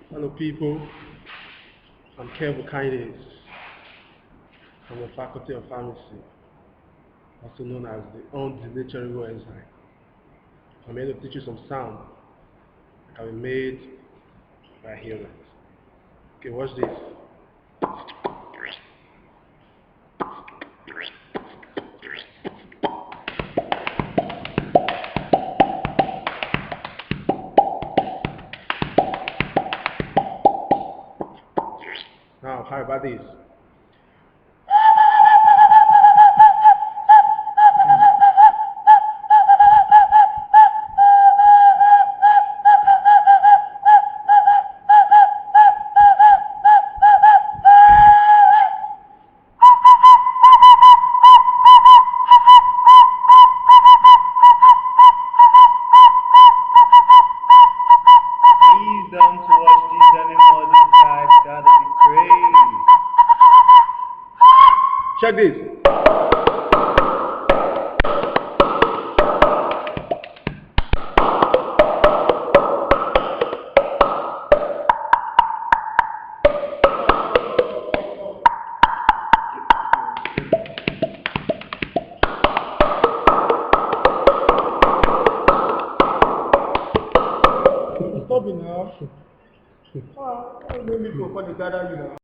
Hello people, I'm Kevin Kindness from the Faculty of Pharmacy, also known as the undesirable enzyme. I'm here to teach you some sound that can be made by humans. Okay, watch this. Now, how about this? Please don't watch this anymore. This guy's gotta be crazy. Check this. Stop it now. Ah, I don't need to call the gather you now.